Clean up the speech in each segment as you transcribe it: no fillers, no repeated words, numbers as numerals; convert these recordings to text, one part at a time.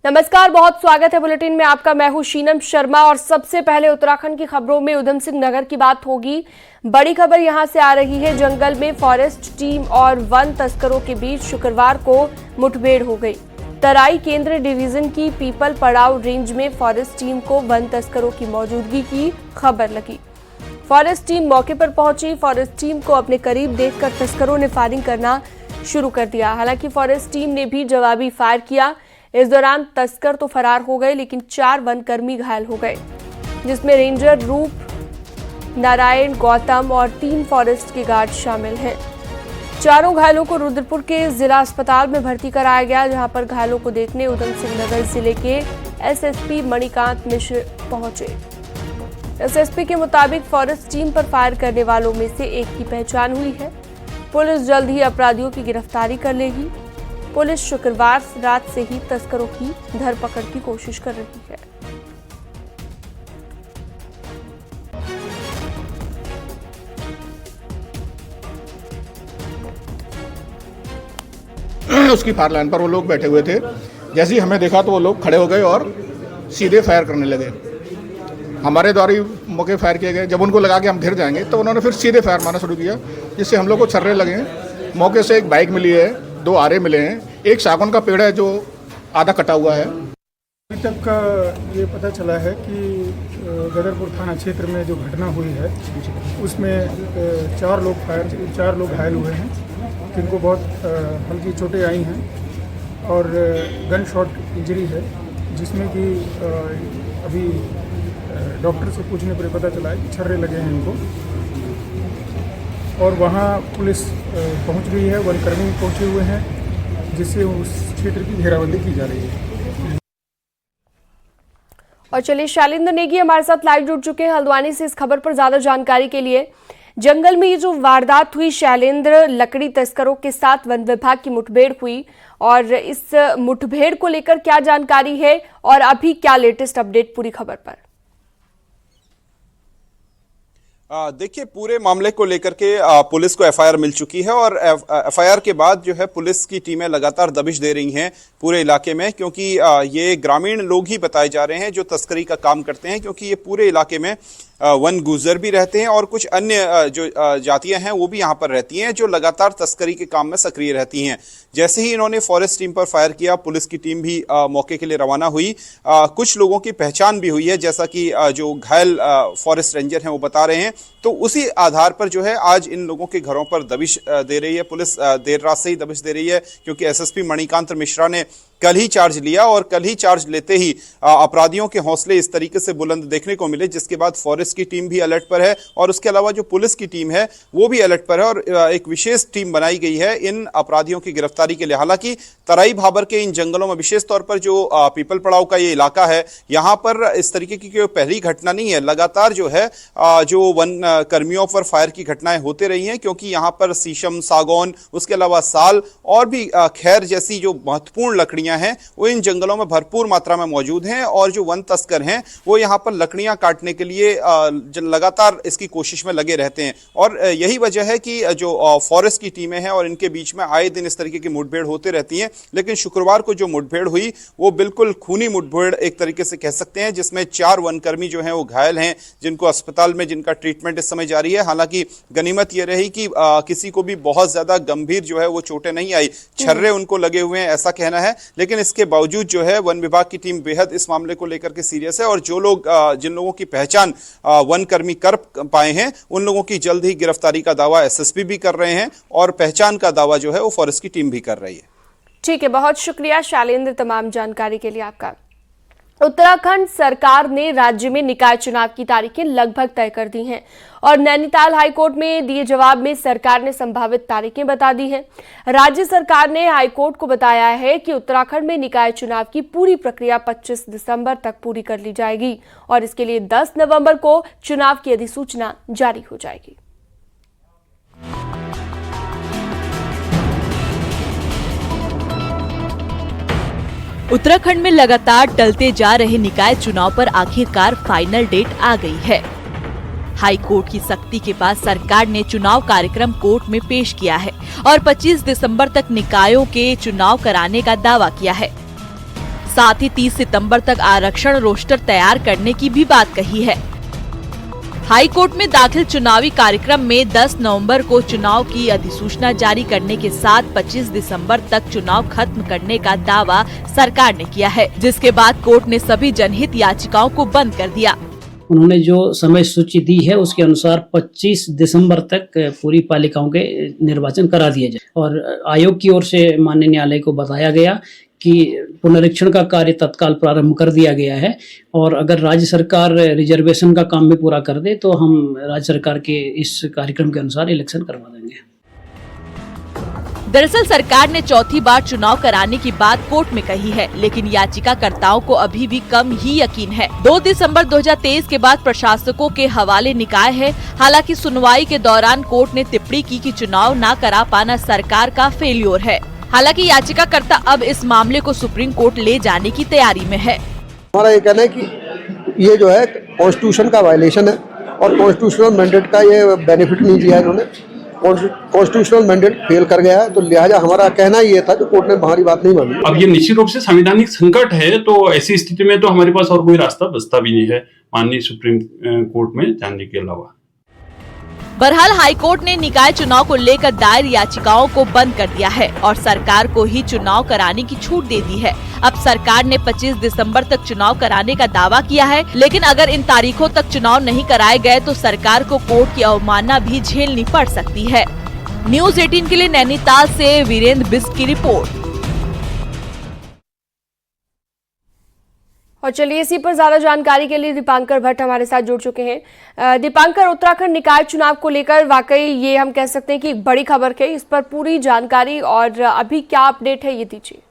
नमस्कार, बहुत स्वागत है बुलेटिन में आपका। मैं हूं शीनम शर्मा और सबसे पहले उत्तराखंड की खबरों में उधम सिंह नगर की बात होगी। बड़ी खबर यहां से आ रही है। जंगल में फॉरेस्ट टीम और वन तस्करों के बीच शुक्रवार को मुठभेड़ हो गई। तराई केंद्र डिवीजन की पीपल पड़ाव रेंज में फॉरेस्ट टीम को वन तस्करों की मौजूदगी की खबर लगी। फॉरेस्ट टीम मौके पर पहुंची। फॉरेस्ट टीम को अपने करीब देखकर तस्करों ने फायरिंग करना शुरू कर दिया। हालांकि फॉरेस्ट टीम ने भी जवाबी फायर किया। इस दौरान तस्कर तो फरार हो गए, लेकिन 4 वनकर्मी घायल हो गए, जिसमें रेंजर रूप नारायण गौतम और 3 फॉरेस्ट के गार्ड शामिल हैं। चारों घायलों को रुद्रपुर के जिला अस्पताल में भर्ती कराया गया, जहां पर घायलों को देखने उधम सिंह नगर जिले के एसएसपी मणिकांत मिश्र पहुंचे। एसएसपी के मुताबिक फॉरेस्ट टीम पर फायर करने वालों में से एक की पहचान हुई है। पुलिस जल्द ही अपराधियों की गिरफ्तारी कर लेगी। पुलिस शुक्रवार रात से ही तस्करों की धरपकड़ की कोशिश कर रही है। उसकी फायर लाइन पर वो लोग बैठे हुए थे। जैसे ही हमें देखा तो वो लोग खड़े हो गए और सीधे फायर करने लगे। हमारे द्वारा ही मौके फायर किए गए। जब उनको लगा कि हम घिर जाएंगे तो उन्होंने फिर सीधे फायर मारना शुरू किया, जिससे हम लोग को छर्रे लगे। मौके से एक बाइक मिली है, 2 आरे मिले हैं, एक सागौन का पेड़ है जो आधा कटा हुआ है। अभी तक का ये पता चला है कि गदरपुर थाना क्षेत्र में जो घटना हुई है उसमें 4 लोग घायल हुए हैं, जिनको बहुत हल्की चोटें आई हैं और गन शॉट इंजरी है, जिसमें कि अभी डॉक्टर से पूछने पर पता चला है कि छर्रे लगे हैं इनको। और वहाँ पुलिस पहुँच गई है, वनकर्मी पहुँचे हुए हैं, जिससे उस क्षेत्र की घेराबंदी की जा रही है। और चलिए, शैलेंद्र नेगी हमारे साथ लाइव जुड़ चुके हैं हल्द्वानी से इस खबर पर ज्यादा जानकारी के लिए। जंगल में ये जो वारदात हुई शैलेंद्र, लकड़ी तस्करों के साथ वन विभाग की मुठभेड़ हुई, और इस मुठभेड़ को लेकर क्या जानकारी है और अभी क्या लेटेस्ट अपडेट पूरी खबर पर? देखिए, पूरे मामले को लेकर के पुलिस को एफआईआर मिल चुकी है और एफआईआर के बाद जो है पुलिस की टीमें लगातार दबिश दे रही हैं पूरे इलाके में, क्योंकि ये ग्रामीण लोग ही बताए जा रहे हैं जो तस्करी का काम करते हैं, क्योंकि ये पूरे इलाके में वन गुजर भी रहते हैं और कुछ अन्य जो जातियां हैं वो भी यहाँ पर रहती हैं, जो लगातार तस्करी के काम में सक्रिय रहती हैं। जैसे ही इन्होंने फॉरेस्ट टीम पर फायर किया, पुलिस की टीम भी मौके के लिए रवाना हुई। कुछ लोगों की पहचान भी हुई है, जैसा कि जो घायल फॉरेस्ट रेंजर हैं वो बता रहे हैं। तो उसी आधार पर जो है आज इन लोगों के घरों पर दबिश दे रही है पुलिस। देर रात से ही दबिश दे रही है, क्योंकि एसएसपी मणिकांत मिश्रा ने कल ही चार्ज लिया और कल ही चार्ज लेते ही अपराधियों के हौसले इस तरीके से बुलंद देखने को मिले, जिसके बाद फॉरेस्ट की टीम भी अलर्ट पर है और उसके अलावा जो पुलिस की टीम है वो भी अलर्ट पर है और एक विशेष टीम बनाई गई है इन अपराधियों की गिरफ्तारी के लिए। हालांकि तराई भाबर के इन जंगलों में, विशेष तौर पर जो पीपल पड़ाव का ये इलाका है, यहाँ पर इस तरीके की कोई पहली घटना नहीं है। लगातार जो है जो वन कर्मियों पर फायर की घटनाएं होते रही हैं, क्योंकि यहाँ पर शीशम, सागौन, उसके अलावा साल और भी खैर जैसी जो महत्वपूर्ण लकड़ियां हैं वो इन जंगलों में भरपूर मात्रा में मौजूद हैं और जो वन तस्कर हैं वो यहां पर लकड़ियां काटने के लिए लगातार इसकी कोशिश में लगे रहते हैं। और यही वजह है कि जो फॉरेस्ट की टीमें हैं और इनके बीच में आए दिन इस तरीके की मुठभेड़ होते रहती हैं। लेकिन शुक्रवार को जो मुठभेड़ हुई वो बिल्कुल खूनी मुठभेड़ एक तरीके से कह सकते हैं, जिसमें 4 वनकर्मी जो हैं वो घायल हैं, जिनको अस्पताल में जिनका ट्रीटमेंट इस समय जारी है। हालांकि गनीमत यह रही कि किसी को भी बहुत ज्यादा गंभीर जो है वो चोटें नहीं आई, छर्रे उनको लगे हुए हैं ऐसा कहना है। लेकिन इसके बावजूद जो है वन विभाग की टीम बेहद इस मामले को लेकर के सीरियस है और जो लोग जिन लोगों की पहचान वन कर्मी कर पाए हैं उन लोगों की जल्द ही गिरफ्तारी का दावा एसएसपी भी कर रहे हैं और पहचान का दावा जो है वो फॉरेस्ट की टीम भी कर रही है। ठीक है, बहुत शुक्रिया शैलेंद्र तमाम जानकारी के लिए आपका। उत्तराखंड सरकार ने राज्य में निकाय चुनाव की तारीखें लगभग तय कर दी हैं और नैनीताल हाईकोर्ट में दिए जवाब में सरकार ने संभावित तारीखें बता दी हैं। राज्य सरकार ने हाईकोर्ट को बताया है कि उत्तराखंड में निकाय चुनाव की पूरी प्रक्रिया 25 दिसंबर तक पूरी कर ली जाएगी और इसके लिए 10 नवंबर को चुनाव की अधिसूचना जारी हो जाएगी। उत्तराखंड में लगातार टलते जा रहे निकाय चुनाव पर आखिरकार फाइनल डेट आ गई है। हाई कोर्ट की सख्ती के बाद सरकार ने चुनाव कार्यक्रम कोर्ट में पेश किया है और 25 दिसंबर तक निकायों के चुनाव कराने का दावा किया है। साथ ही 30 सितंबर तक आरक्षण रोस्टर तैयार करने की भी बात कही है। हाई कोर्ट में दाखिल चुनावी कार्यक्रम में 10 नवंबर को चुनाव की अधिसूचना जारी करने के साथ 25 दिसंबर तक चुनाव खत्म करने का दावा सरकार ने किया है, जिसके बाद कोर्ट ने सभी जनहित याचिकाओं को बंद कर दिया। उन्होंने जो समय सूची दी है उसके अनुसार 25 दिसंबर तक पूरी पालिकाओं के निर्वाचन करा दिए जाए और आयोग की ओर से माननीय न्यायालय को बताया गया कि पुनरीक्षण का कार्य तत्काल प्रारंभ कर दिया गया है और अगर राज्य सरकार रिजर्वेशन का काम भी पूरा कर दे तो हम राज्य सरकार के इस कार्यक्रम के अनुसार इलेक्शन करवा देंगे। दरअसल सरकार ने चौथी बार चुनाव कराने की बात कोर्ट में कही है, लेकिन याचिकाकर्ताओं को अभी भी कम ही यकीन है। 2 दिसंबर 2023 के बाद प्रशासकों के हवाले निकाय है। हालांकि सुनवाई के दौरान कोर्ट ने टिप्पणी की कि चुनाव न करा पाना सरकार का फेल्योर है। हालांकि याचिकाकर्ता अब इस मामले को सुप्रीम कोर्ट ले जाने की तैयारी में है। हमारा ये कहना है कि ये जो है कॉन्स्टिट्यूशन का वायलेशन है और कॉन्स्टिट्यूशनल मैंडेट का ये बेनिफिट नहीं दिया इन्होंने। कॉन्स्टिट्यूशनल मैंडेट फेल कर गया है, तो लिहाजा हमारा कहना ये था कि कोर्ट ने हमारी बात नहीं मानी। अब ये निश्चित रूप से संवैधानिक संकट है, तो ऐसी स्थिति में तो हमारे पास और कोई रास्ता बचता भी नहीं है माननीय सुप्रीम कोर्ट में जाने के अलावा। बहरहाल हाईकोर्ट ने निकाय चुनाव को लेकर दायर याचिकाओं को बंद कर दिया है और सरकार को ही चुनाव कराने की छूट दे दी है। अब सरकार ने 25 दिसंबर तक चुनाव कराने का दावा किया है, लेकिन अगर इन तारीखों तक चुनाव नहीं कराए गए तो सरकार को कोर्ट की अवमानना भी झेलनी पड़ सकती है। न्यूज़ 18 के लिए नैनीताल से वीरेंद्र बिस्ट की रिपोर्ट। और चलिए इसी पर ज्यादा जानकारी के लिए दीपांकर भट्ट हमारे साथ जुड़ चुके हैं। दीपांकर, उत्तराखंड निकाय चुनाव को लेकर वाकई ये हम कह सकते हैं कि एक बड़ी खबर है, इस पर पूरी जानकारी और अभी क्या अपडेट है ये दीजिए।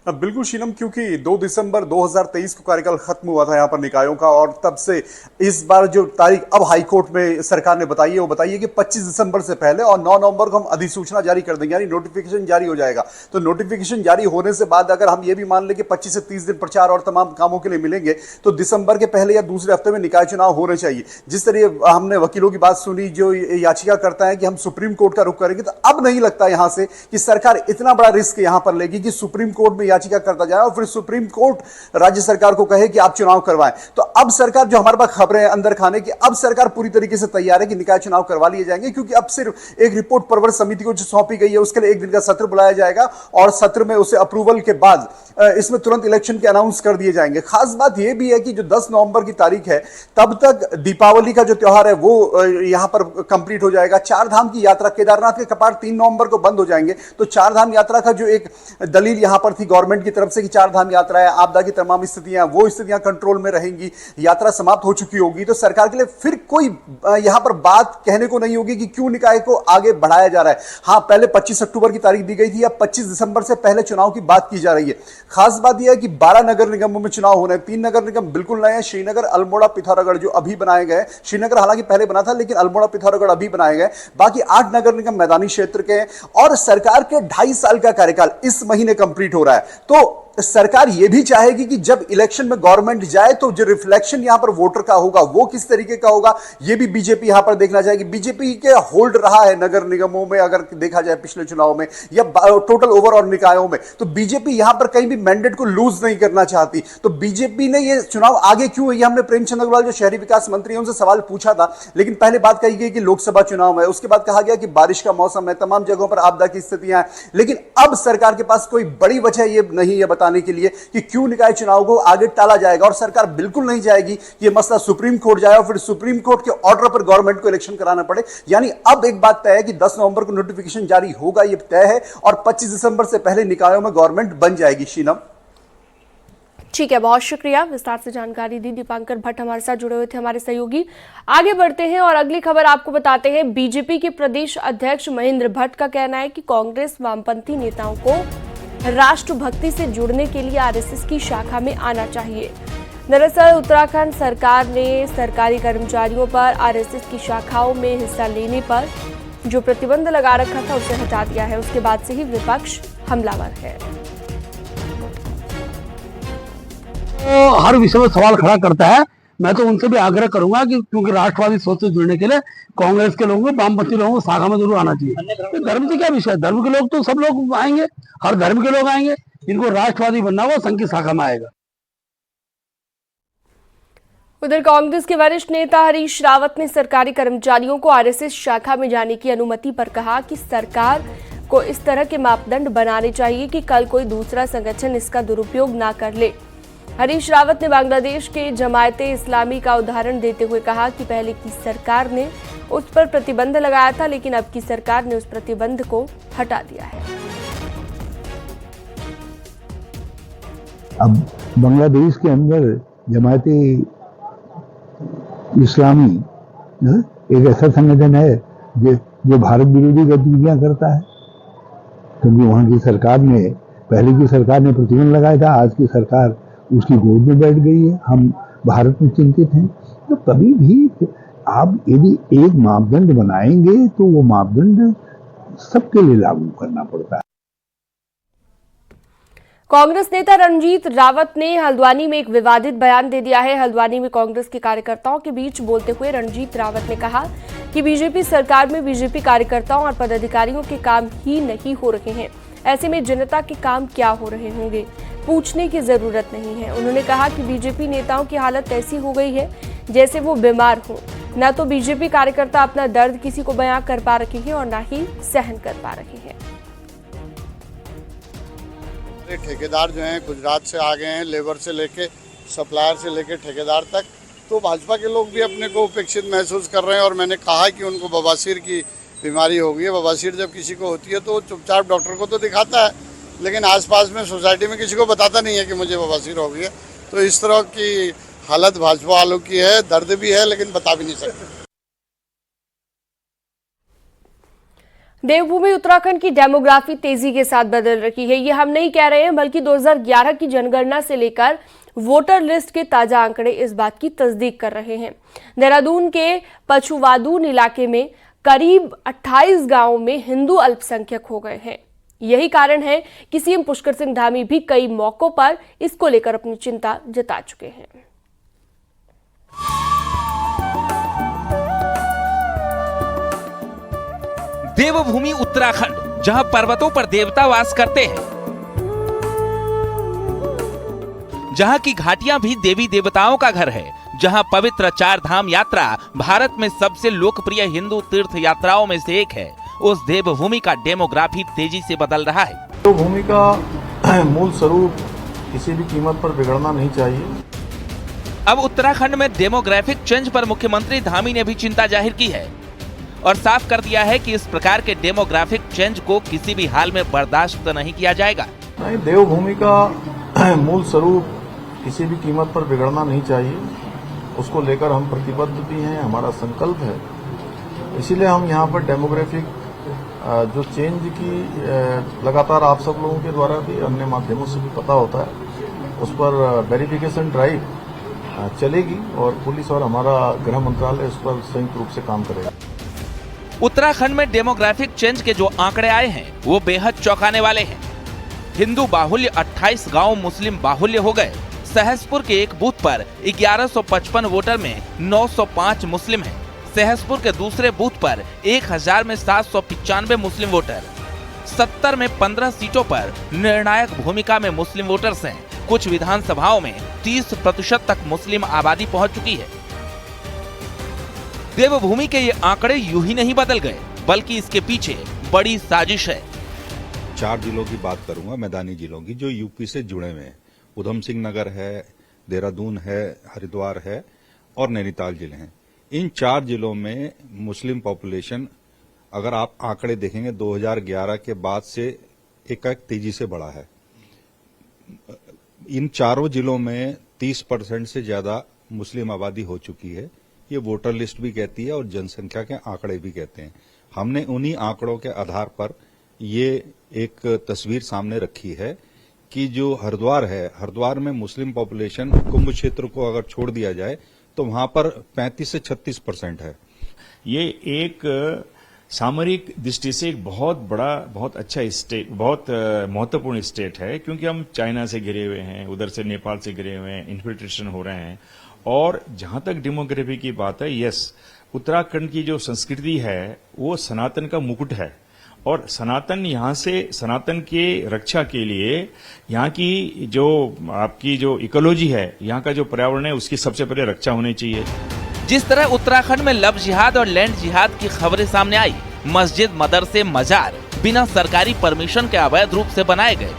बिल्कुल शीनम, क्योंकि 2 दिसंबर 2023 को कार्यकाल खत्म हुआ था यहाँ पर निकायों का और तब से इस बार जो तारीख अब हाईकोर्ट में सरकार ने बताई है वो बताइए कि 25 दिसंबर से पहले और 9 नवंबर को हम अधिसूचना जारी कर देंगे, यानी नोटिफिकेशन जारी हो जाएगा। तो नोटिफिकेशन जारी होने से बाद अगर हम ये भी मान लें कि 25 से 30 दिन प्रचार और तमाम कामों के लिए मिलेंगे तो दिसंबर के पहले या दूसरे हफ्ते में निकाय चुनाव होने चाहिए। जिस तरह हमने वकीलों की बात सुनी जो याचिका करता है कि हम सुप्रीम कोर्ट का रुख करेंगे, तो अब नहीं लगता यहां से कि सरकार इतना बड़ा रिस्क यहां पर लेगी कि सुप्रीम कोर्ट में याचिका करता जाए और फिर सुप्रीम कोर्ट राज्य सरकार को कहे कि आप चुनाव करवाएं। तो अब सरकार, जो हमारे पास खबरें हैं अंदर खाने की, अब सरकार पूरी तरीके से तैयार है कि निकाय चुनाव करवा लिए जाएंगे, क्योंकि अब सिर्फ एक रिपोर्ट परवर समिति को जो सौंपी गई है उसके लिए 1 दिन का सत्र बुलाया जाएगा और सत्र में उसे अप्रूवल के बाद इसमें तुरंत इलेक्शन के अनाउंस कर दिए जाएंगे। खास बात यह भी है कि जो 10 नवंबर की तारीख है तब तक दीपावली का जो त्योहार है वो यहां पर कंप्लीट हो जाएगा। 4 धाम की यात्रा, केदारनाथ के कपाट 3 नवंबर को बंद हो जाएंगे, तो 4 धाम यात्रा का जो एक दलील यहां पर थी गवर्नमेंट की तरफ से कि 4 धाम यात्रा है, आपदा की तमाम स्थितियां, वो स्थितियां कंट्रोल में रहेंगी, यात्रा समाप्त हो चुकी होगी, तो सरकार के लिए फिर कोई यहां पर बात कहने को नहीं होगी कि क्यों निकाय को आगे बढ़ाया जा रहा है। हां, पहले 25 अक्टूबर की तारीख दी गई थी, अब 25 दिसंबर से पहले चुनाव की बात की जा रही है। खास बात यह है कि 12 नगर निगमों में चुनाव होने हैं। 3 नगर निगम बिल्कुल नए हैं, श्रीनगर, अल्मोड़ा, पिथौरागढ़ जो अभी बनाए गए। श्रीनगर हालांकि पहले बना था, लेकिन अल्मोड़ा, पिथौरागढ़ अभी बनाए गए। बाकी 8 नगर निगम मैदानी क्षेत्र के हैं और सरकार के 2.5 साल का कार्यकाल इस महीने कंप्लीट हो रहा है। तो सरकार यह भी चाहेगी कि जब इलेक्शन में गवर्नमेंट जाए तो जो रिफ्लेक्शन यहां पर वोटर का होगा वो किस तरीके का होगा, यह भी बीजेपी यहां पर देखना चाहेगी। बीजेपी के होल्ड रहा है नगर निगमों में, अगर देखा जाए पिछले चुनाव में या टोटल ओवरऑल निकायों में, तो बीजेपी यहां पर कहीं भी मैंडेट को लूज नहीं करना चाहती। तो बीजेपी ने यह चुनाव आगे क्यों है, यह हमने प्रेमचंद अग्रवाल जो शहरी विकास मंत्री हैं उनसे सवाल पूछा था, लेकिन पहले बात कही गई कि लोकसभा चुनाव है, उसके बाद कहा गया कि बारिश का मौसम है, तमाम जगहों पर आपदा की स्थितियां हैं। लेकिन अब सरकार के पास कोई बड़ी वजह यह नहीं है बताने के लिए कि क्यों निकाय चुनाव को आगे टाला जाएगा, और सरकार बिल्कुल नहीं चाहेगी कि यह मसला सुप्रीम कोर्ट जाए और फिर सुप्रीम कोर्ट के ऑर्डर पर गवर्नमेंट को इलेक्शन कराना पड़े। यानी अब एक बात तय है कि 10 नवंबर को नोटिफिकेशन जारी होगा, यह तय है, और 25 दिसंबर से पहले निकायों में गवर्नमेंट बन जाएगी। शीनम, ठीक है, बहुत शुक्रिया, विस्तार से जानकारी दी दीपांकर भट्ट हमारे साथ जुड़े हुए थे हमारे सहयोगी। आगे बढ़ते हैं और अगली खबर आपको बताते हैं। बीजेपी के प्रदेश अध्यक्ष महेंद्र भट्ट का कहना है कि कांग्रेस वामपंथी नेताओं को राष्ट्रभक्ति से जुड़ने के लिए आरएसएस की शाखा में आना चाहिए। दरअसल उत्तराखंड सरकार ने सरकारी कर्मचारियों पर आरएसएस की शाखाओं में हिस्सा लेने पर जो प्रतिबंध लगा रखा था उसे हटा दिया है। उसके बाद से ही विपक्ष हमलावर है। हर विषय में सवाल खड़ा करता है, मैं तो उनसे भी आग्रह करूंगा कि क्योंकि राष्ट्रवादी सोच से जुड़ने के लिए कांग्रेस के लोगों को, वामपंथी लोगों को शाखा में जरूर आना चाहिए। तो धर्म से क्या विषय है, धर्म के लोग तो सब लोग आएंगे, हर धर्म के लोग आएंगे, इनको राष्ट्रवादी बनना हुआ संघ की शाखा में आएगा। उधर कांग्रेस के वरिष्ठ नेता हरीश रावत ने सरकारी कर्मचारियों को आरएसएस शाखा में जाने की अनुमति पर कहा कि सरकार को इस तरह के मापदंड बनाने चाहिए कि कल कोई दूसरा संगठन इसका दुरुपयोग ना कर ले। हरीश रावत ने बांग्लादेश के जमायते इस्लामी का उदाहरण देते हुए कहा कि पहले की सरकार ने उस पर प्रतिबंध लगाया था, लेकिन अब की सरकार ने उस प्रतिबंध को हटा दिया है। अब बांग्लादेश के अंदर जमायते इस्लामी एक ऐसा संगठन है जो भारत विरोधी गतिविधियां करता है, क्योंकि वहां की सरकार ने, पहले की सरकार ने प्रतिबंध लगाया था, आज की सरकार उसकी गोद में बैठ गई है। हम भारत में चिंतित हैं। तो कभी भी आप यदि एक मापदंड बनाएंगे तो वो मापदंड सबके लिए लागू करना पड़ता है। कांग्रेस नेता रणजीत रावत ने हल्द्वानी में एक विवादित बयान दे दिया है। हल्द्वानी में कांग्रेस के कार्यकर्ताओं के बीच बोलते हुए रणजीत रावत ने कहा कि बीजेपी सरकार में बीजेपी कार्यकर्ताओं और पदाधिकारियों के काम ही नहीं हो रहे हैं, ऐसे में जनता के काम क्या हो रहे होंगे, पूछने की जरूरत नहीं है। उन्होंने कहा कि बीजेपी नेताओं की हालत ऐसी हो गई है जैसे वो बीमार हो। न तो बीजेपी कार्यकर्ता अपना दर्द किसी को बयां कर पा रहे हैं और न ही सहन कर पा रहे हैं। ठेकेदार जो हैं गुजरात से आ गए हैं, लेबर से लेके सप्लायर से लेके ठेकेदार तक, तो भाजपा के लोग भी अपने को उपेक्षित महसूस कर रहे हैं। और मैंने कहा कि उनको बवासीर की बीमारी हो गई है। बवासीर जब किसी को होती है तो चुपचाप डॉक्टर को तो दिखाता है, लेकिन आसपास में सोसाइटी में किसी को बताता नहीं है कि मुझे बवासीर हो गई है। तो इस तरह की हालत भाजपा वालों की है, दर्द भी है लेकिन बता भी नहीं सकते। देवभूमि उत्तराखंड की डेमोग्राफी तेजी के साथ बदल रही है। ये हम नहीं कह रहे हैं, बल्कि 2011 की जनगणना से लेकर वोटर लिस्ट के ताजा आंकड़े इस बात की तस्दीक कर रहे हैं। देहरादून के पछुवादून इलाके में करीब 28 गांवों में हिंदू अल्पसंख्यक हो गए हैं। यही कारण है कि सीएम पुष्कर सिंह धामी भी कई मौकों पर इसको लेकर अपनी चिंता जता चुके हैं। देवभूमि उत्तराखंड, जहां पर्वतों पर देवता वास करते हैं, जहां की घाटियां भी देवी देवताओं का घर है, जहां पवित्र 4 धाम यात्रा भारत में सबसे लोकप्रिय हिंदू तीर्थ यात्राओं में से एक है, उस देवभूमि का डेमोग्राफी तेजी से बदल रहा है। देवभूमि का मूल स्वरूप किसी भी कीमत पर बिगड़ना नहीं चाहिए। अब उत्तराखंड में डेमोग्राफिक चेंज पर मुख्यमंत्री धामी ने भी चिंता जाहिर की है और साफ कर दिया है कि इस प्रकार के डेमोग्राफिक चेंज को किसी भी हाल में बर्दाश्त नहीं किया जाएगा। नहीं, देवभूमि का मूल स्वरूप किसी भी कीमत पर बिगड़ना नहीं चाहिए। उसको लेकर हम प्रतिबद्ध भी हैं, हमारा संकल्प है। इसीलिए हम यहाँ पर डेमोग्राफिक जो चेंज की लगातार आप सब लोगों के द्वारा भी अन्य माध्यमों से भी पता होता है, उस पर वेरिफिकेशन ड्राइव चलेगी और पुलिस और हमारा गृह मंत्रालय उस पर संयुक्त रूप से काम करेगा। उत्तराखंड में डेमोग्राफिक चेंज के जो आंकड़े आए हैं वो बेहद चौंकाने वाले हैं। हिंदू बाहुल्य 28 गांव मुस्लिम बाहुल्य हो गए। सहसपुर के एक बूथ पर 1155 वोटर में 905 मुस्लिम हैं। सहसपुर के दूसरे बूथ पर 1000 में 795 मुस्लिम वोटर। 70 में 15 सीटों पर निर्णायक भूमिका में मुस्लिम वोटर्स हैं। कुछ विधानसभाओं में 30% तक मुस्लिम आबादी पहुंच चुकी है। देवभूमि के ये आंकड़े यूं ही नहीं बदल गए, बल्कि इसके पीछे बड़ी साजिश है। 4 जिलों की बात करूंगा, मैदानी जिलों की, जो यूपी से जुड़े हुए हैं। उधम सिंह नगर है, देहरादून है, हरिद्वार है और नैनीताल जिले हैं। इन 4 जिलों में मुस्लिम पॉपुलेशन, अगर आप आंकड़े देखेंगे 2011 के बाद से एकाएक तेजी से बढ़ा है। इन चारों जिलों में 30% से ज्यादा मुस्लिम आबादी हो चुकी है। ये वोटर लिस्ट भी कहती है और जनसंख्या के आंकड़े भी कहते हैं। हमने उन्हीं आंकड़ों के आधार पर ये एक तस्वीर सामने रखी है कि जो हरिद्वार है, हरिद्वार में मुस्लिम पॉपुलेशन कुंभ क्षेत्र को अगर छोड़ दिया जाए तो वहां पर 35 से 36% है। ये एक सामरिक दृष्टि से एक बहुत बड़ा, बहुत अच्छा स्टेट, बहुत महत्वपूर्ण स्टेट है, क्योंकि हम चाइना से घिरे हुए हैं, उधर से नेपाल से घिरे हुए हैं, इन्फिल्ट्रेशन हो रहे हैं और जहां तक डेमोग्राफी की बात है, यस, उत्तराखंड की जो संस्कृति है वो सनातन का मुकुट है और सनातन यहाँ से सनातन के रक्षा के लिए यहाँ की जो आपकी जो इकोलॉजी है, यहाँ का जो पर्यावरण है, उसकी सबसे पहले रक्षा होनी चाहिए। जिस तरह उत्तराखंड में लव जिहाद और लैंड जिहाद की खबरें सामने आई, मस्जिद, मदरसे, मजार बिना सरकारी परमिशन के अवैध रूप से बनाए गए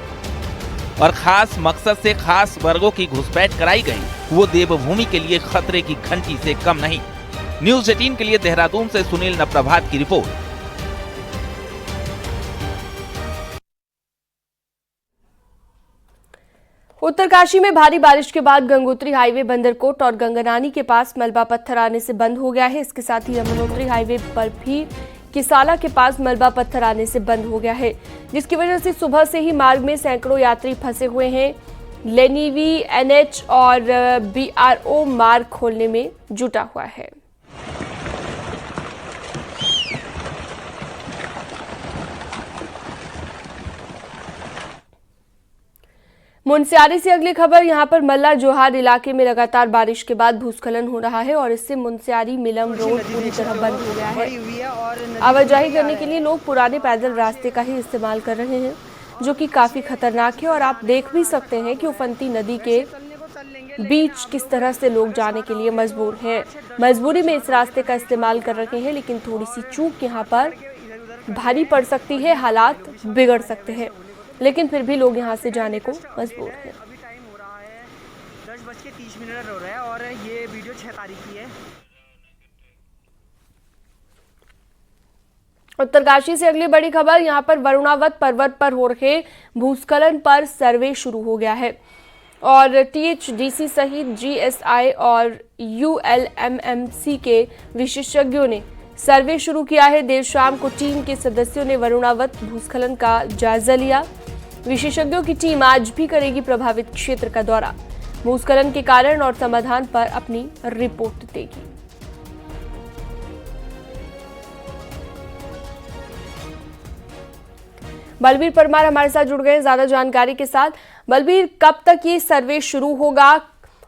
और खास मकसद से खास वर्गों की घुसपैठ कराई गई, वो देवभूमि के लिए खतरे की घंटी से कम नहीं। न्यूज़ 18 के लिए देहरादून से सुनील नप्रभात की रिपोर्ट। उत्तरकाशी में भारी बारिश के बाद गंगोत्री हाईवे बंदरकोट और गंगनानी के पास मलबा पत्थर आने से बंद हो गया है। इसके साथ ही यमुनोत्री हाईवे पर भी किसाला के पास मलबा पत्थर आने से बंद हो गया है, जिसकी वजह से सुबह से ही मार्ग में सैकड़ों यात्री फंसे हुए हैं। लेनीवी, एनएच और बीआरओ मार्ग खोलने में जुटा हुआ है। मुनस्यारी से अगली खबर। यहां पर मल्ला जोहार इलाके में लगातार बारिश के बाद भूस्खलन हो रहा है और इससे मुनस्यारी मिलम रोड पूरी तरह बंद हो गया है। आवाजाही करने के लिए लोग पुराने पैदल रास्ते का ही इस्तेमाल कर रहे हैं, जो कि काफी खतरनाक है और आप देख भी सकते हैं कि उफनती नदी के बीच किस तरह से लोग जाने के लिए मजबूर हैं। मजबूरी में इस रास्ते का इस्तेमाल कर रहे हैं, लेकिन थोड़ी सी चूक यहाँ पर भारी पड़ सकती है, हालात बिगड़ सकते हैं, लेकिन फिर भी लोग यहां से जाने को मजबूर हैं। अभी टाइम हो रहा है 10:30 हो रहा है और ये वीडियो 6 तारीख की है। उत्तरकाशी से अगली बड़ी खबर। यहां पर वरुणावत पर्वत पर हो रहे भूस्खलन पर सर्वे शुरू हो गया है और टीएचडीसी सहित जीएसआई और यूएलएमएमसी के विशेषज्ञों ने सर्वे शुरू किया है। देर शाम को टीम के सदस्यों ने वरुणावत भूस्खलन का जायजा लिया। विशेषज्ञों की टीम आज भी करेगी प्रभावित क्षेत्र का दौरा, भूस्खलन के कारण और समाधान पर अपनी रिपोर्ट देगी। बलबीर परमार हमारे साथ जुड़ गए ज्यादा जानकारी के साथ। बलबीर, कब तक ये सर्वे शुरू होगा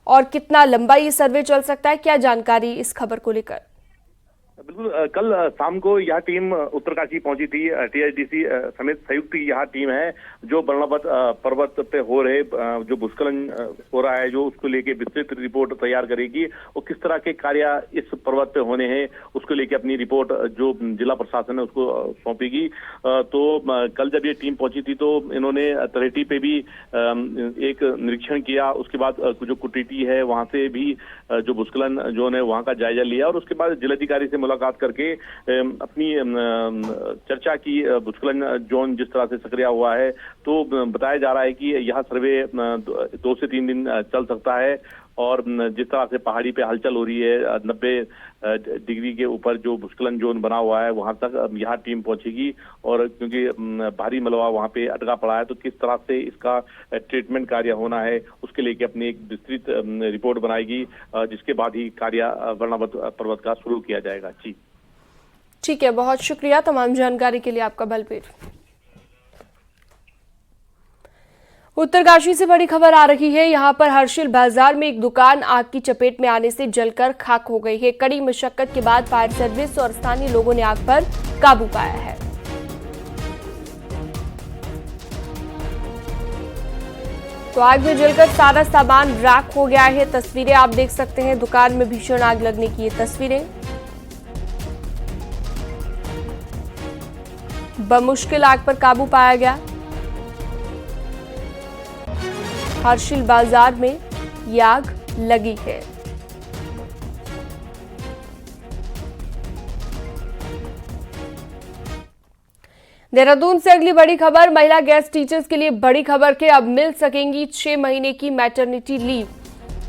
और कितना लंबा ये सर्वे चल सकता है, क्या जानकारी इस खबर को लेकर? बिल्कुल, कल शाम को यह टीम उत्तरकाशी पहुंची थी। टीएचडीसी समेत संयुक्त यह टीम है जो वरुणावत पर्वत पे हो रहे जो भूस्खलन हो रहा है, जो उसको लेके विस्तृत रिपोर्ट तैयार करेगी और किस तरह के कार्य इस पर्वत पे होने हैं उसको लेके अपनी रिपोर्ट जो जिला प्रशासन है उसको सौंपेगी। तो कल जब ये टीम पहुंची थी तो इन्होंने तरेटी पे भी एक निरीक्षण किया, उसके बाद जो कुटीटी है वहां से भी जो भूस्खलन जोन है वहां का जायजा लिया और उसके बाद जिलाधिकारी से मुलाकात करके अपनी चर्चा की। भूस्खलन जोन जिस तरह से सक्रिय हुआ है तो बताया जा रहा है कि यह सर्वे 2 से 3 दिन चल सकता है और जिस तरह से पहाड़ी पे हलचल हो रही है 90 डिग्री के ऊपर जो भूस्खलन जोन बना हुआ है वहां तक यह टीम पहुंचेगी और क्योंकि भारी मलबा वहां पे अटका पड़ा है तो किस तरह से इसका ट्रीटमेंट कार्य होना है उसके लेके अपनी एक विस्तृत रिपोर्ट बनाएगी, जिसके बाद ही कार्य वरुणावत पर्वत का शुरू किया जाएगा। जी ठीक है, बहुत शुक्रिया तमाम जानकारी के लिए आपका बलबीर। उत्तरकाशी से बड़ी खबर आ रही है। यहां पर हर्षिल बाजार में एक दुकान आग की चपेट में आने से जलकर खाक हो गई है। कड़ी मशक्कत के बाद फायर सर्विस और स्थानीय लोगों ने आग पर काबू पाया है। तो आग में जलकर सारा सामान राख हो गया है। तस्वीरें आप देख सकते हैं, दुकान में भीषण आग लगने की ये तस्वीरें। बमुश्किल आग पर काबू पाया गया। हर्षिल बाजार में ये आग लगी है। देहरादून से अगली बड़ी खबर। महिला गेस्ट टीचर्स के लिए बड़ी खबर के अब मिल सकेंगी 6 महीने की मैटरनिटी लीव।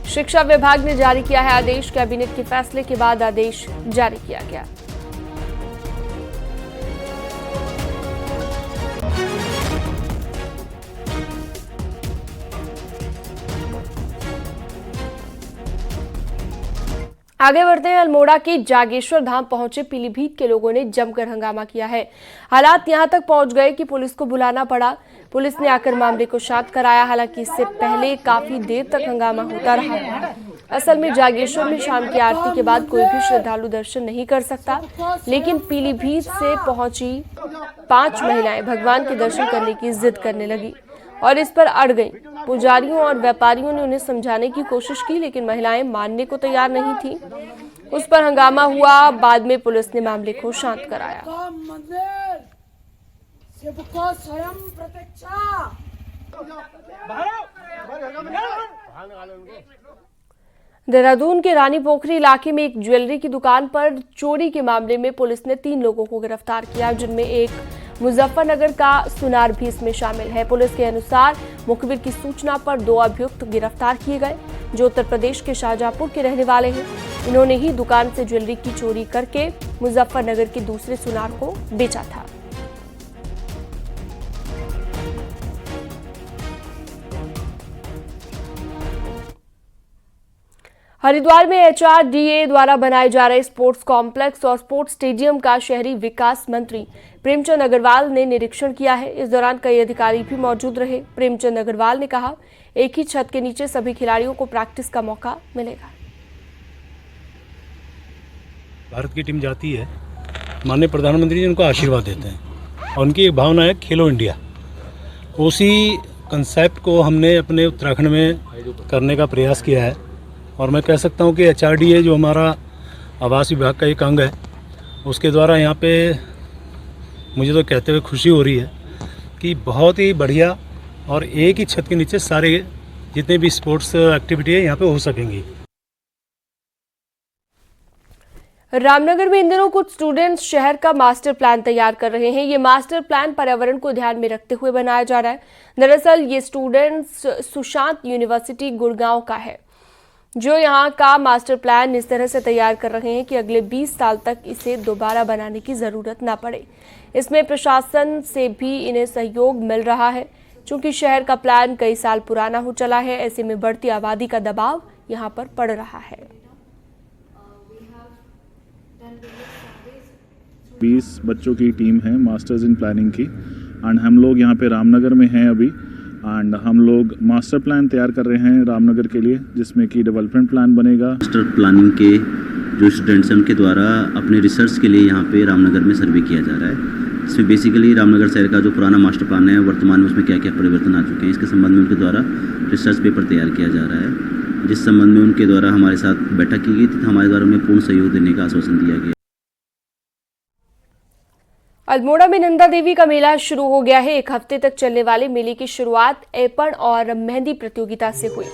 शिक्षा विभाग ने जारी किया है आदेश। कैबिनेट के फैसले के बाद आदेश जारी किया गया। आगे बढ़ते हैं। अल्मोड़ा के जागेश्वर धाम पहुंचे पीलीभीत के लोगों ने जमकर हंगामा किया है। हालात यहां तक पहुंच गए कि पुलिस को बुलाना पड़ा। पुलिस ने आकर मामले को शांत कराया। हालांकि इससे पहले काफी देर तक हंगामा होता रहा। असल में जागेश्वर में शाम की आरती के बाद कोई भी श्रद्धालु दर्शन नहीं कर सकता, लेकिन पीलीभीत से पहुंची 5 महिलाएं भगवान के दर्शन करने की जिद करने लगी और इस पर अड़ गईं। पुजारियों और व्यापारियों ने उन्हें समझाने की कोशिश की, लेकिन महिलाएं मानने को तैयार नहीं थीं। उस पर हंगामा हुआ। बाद में पुलिस ने मामले को शांत कराया। देहरादून के रानी पोखरी इलाके में एक ज्वेलरी की दुकान पर चोरी के मामले में पुलिस ने 3 लोगों को गिरफ्तार किया, जिनमें एक मुजफ्फरनगर का सुनार भी इसमें शामिल है। पुलिस के अनुसार मुखबिर की सूचना पर 2 अभियुक्त गिरफ्तार किए गए, जो उत्तर प्रदेश के शाहजहांपुर के रहने वाले हैं। इन्होंने ही दुकान से ज्वेलरी की चोरी करके मुजफ्फरनगर के दूसरे सुनार को बेचा था। हरिद्वार में HRDA द्वारा बनाए जा रहे स्पोर्ट्स कॉम्प्लेक्स और स्पोर्ट्स स्टेडियम का शहरी विकास मंत्री प्रेमचंद अग्रवाल ने निरीक्षण किया है। इस दौरान कई अधिकारी भी मौजूद रहे। प्रेमचंद अग्रवाल ने कहा, एक ही छत के नीचे सभी खिलाड़ियों को प्रैक्टिस का मौका मिलेगा। भारत की टीम जाती है, माननीय प्रधानमंत्री जी उनको आशीर्वाद देते हैं और उनकी एक भावना है खेलो इंडिया। उसी कंसेप्ट को हमने अपने उत्तराखंड में करने का प्रयास किया है और मैं कह सकता हूं कि HRDA जो हमारा आवास विभाग का एक अंग है, उसके द्वारा यहाँ पे मुझे तो कहते हुए खुशी हो रही है कि बहुत ही बढ़िया और एक ही छत के नीचे सारे जितने भी स्पोर्ट्स एक्टिविटी है यहाँ पे हो सकेंगी। रामनगर में इन दिनों कुछ स्टूडेंट्स शहर का मास्टर प्लान तैयार कर रहे हैं। ये मास्टर प्लान पर्यावरण को ध्यान में रखते हुए बनाया जा रहा है। दरअसल ये स्टूडेंट्स सुशांत यूनिवर्सिटी गुड़गांव का है, जो यहाँ का मास्टर प्लान इस तरह से तैयार कर रहे हैं कि अगले 20 साल तक इसे दोबारा बनाने की जरूरत ना पड़े। इसमें प्रशासन से भी इन्हें सहयोग मिल रहा है, क्योंकि शहर का प्लान कई साल पुराना हो चला है। ऐसे में बढ़ती आबादी का दबाव यहाँ पर पड़ रहा है। 20 बच्चों की टीम है मास्टर्स इन प्लानिंग की, एंड हम लोग यहाँ पे रामनगर में हैं अभी, एंड हम लोग मास्टर प्लान तैयार कर रहे हैं रामनगर के लिए, जिसमें कि डेवलपमेंट प्लान बनेगा। मास्टर प्लानिंग के जो स्टूडेंट्स हैं उनके द्वारा अपने रिसर्च के लिए यहाँ पे रामनगर में सर्वे किया जा रहा है। इसमें बेसिकली रामनगर शहर का जो पुराना मास्टर प्लान है वर्तमान में उसमें क्या क्या परिवर्तन आ चुके हैं, इसके संबंध में उनके द्वारा रिसर्च पेपर तैयार किया जा रहा है, जिस संबंध में उनके द्वारा हमारे साथ बैठक की गई थी। हमारे द्वारा उन्हें पूर्ण सहयोग देने का आश्वासन दिया गया। अल्मोड़ा में नंदा देवी का मेला शुरू हो गया है। 1 हफ्ते तक चलने वाले मेले की शुरुआत ऐपण और मेहंदी प्रतियोगिता से हुई।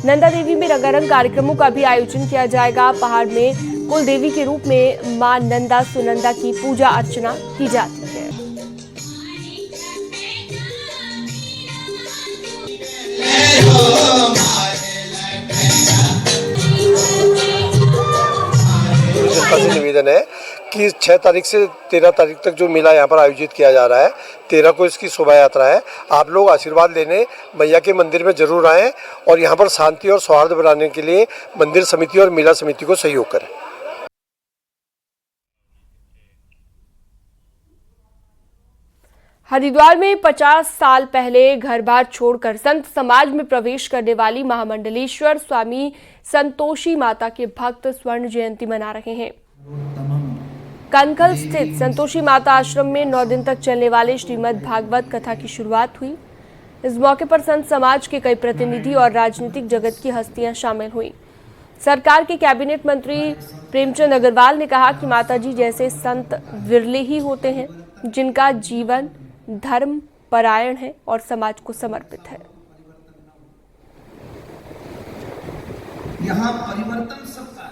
नंदा देवी में रंगारंग कार्यक्रमों का भी आयोजन किया जाएगा। पहाड़ में कुल देवी के रूप में मां नंदा सुनंदा की पूजा अर्चना की जाती है। निवेदन है कि 6 तारीख से 13 तारीख तक जो मेला यहाँ पर आयोजित किया जा रहा है, 13 को इसकी शोभा यात्रा है। आप लोग आशीर्वाद लेने मैया के मंदिर में जरूर आएं और यहाँ पर शांति और सौहार्द बनाने के लिए मंदिर समिति और मेला समिति को सहयोग करें। हरिद्वार में 50 साल पहले घर बार छोड़कर संत समाज में प्रवेश करने वाली महामंडलेश्वर स्वामी संतोषी माता के भक्त स्वर्ण जयंती मना रहे हैं। कनखल स्थित संतोषी माता आश्रम में 9 दिन तक चलने वाले श्रीमद् भागवत कथा की शुरुआत हुई। इस मौके पर संत समाज के कई प्रतिनिधि और राजनीतिक जगत की हस्तियां शामिल हुई। सरकार के कैबिनेट मंत्री प्रेमचंद अग्रवाल ने कहा कि माताजी जैसे संत विरले ही होते हैं, जिनका जीवन धर्म परायण है और समाज को समर्पित है। यहाँ परिवर्तन सबका।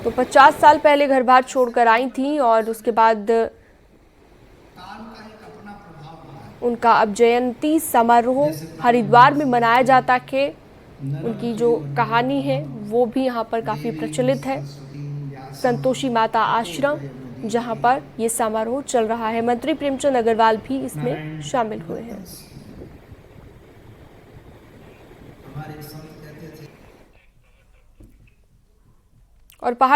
तो 50 साल पहले घर बार छोड़कर आई थी और उसके बाद उनका अब जयंती समारोह हरिद्वार में मनाया जाता है। उनकी जो कहानी है वो भी यहाँ पर काफी प्रचलित है। संतोषी माता आश्रम जहाँ पर ये समारोह चल रहा है। मंत्री प्रेमचंद अग्रवाल भी इसमें शामिल हुए हैं। और पहाड़